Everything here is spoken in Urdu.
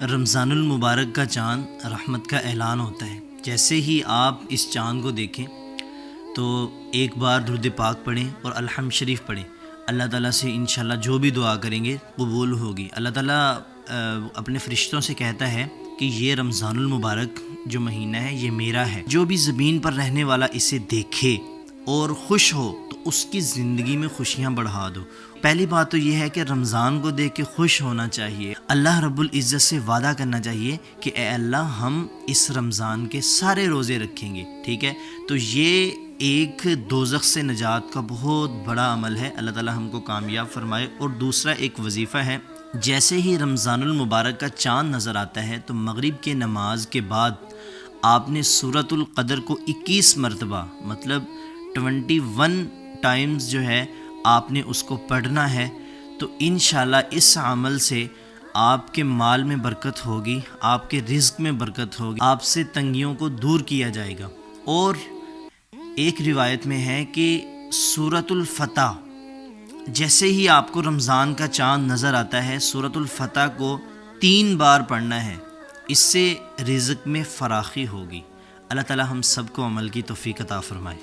رمضان المبارک کا چاند رحمت کا اعلان ہوتا ہے۔ جیسے ہی آپ اس چاند کو دیکھیں تو ایک بار درود پاک پڑھیں اور الحمد شریف پڑھیں۔ اللہ تعالیٰ سے انشاءاللہ جو بھی دعا کریں گے قبول ہوگی۔ اللہ تعالیٰ اپنے فرشتوں سے کہتا ہے کہ یہ رمضان المبارک جو مہینہ ہے یہ میرا ہے، جو بھی زمین پر رہنے والا اسے دیکھے اور خوش ہو تو اس کی زندگی میں خوشیاں بڑھا دو۔ پہلی بات تو یہ ہے کہ رمضان کو دیکھ کے خوش ہونا چاہیے، اللہ رب العزت سے وعدہ کرنا چاہیے کہ اے اللہ ہم اس رمضان کے سارے روزے رکھیں گے، ٹھیک ہے؟ تو یہ ایک دوزخ سے نجات کا بہت بڑا عمل ہے، اللہ تعالی ہم کو کامیاب فرمائے۔ اور دوسرا ایک وظیفہ ہے، جیسے ہی رمضان المبارک کا چاند نظر آتا ہے تو مغرب کے نماز کے بعد آپ نے سورۃ القدر کو 21 مرتبہ مطلب 21 ٹائمز جو ہے آپ نے اس کو پڑھنا ہے۔ تو انشاءاللہ اس عمل سے آپ کے مال میں برکت ہوگی، آپ کے رزق میں برکت ہوگی، آپ سے تنگیوں کو دور کیا جائے گا۔ اور ایک روایت میں ہے کہ سورۃ الفتح، جیسے ہی آپ کو رمضان کا چاند نظر آتا ہے سورۃ الفتح کو 3 بار پڑھنا ہے، اس سے رزق میں فراخی ہوگی۔ اللہ تعالی ہم سب کو عمل کی توفیق عطا فرمائے۔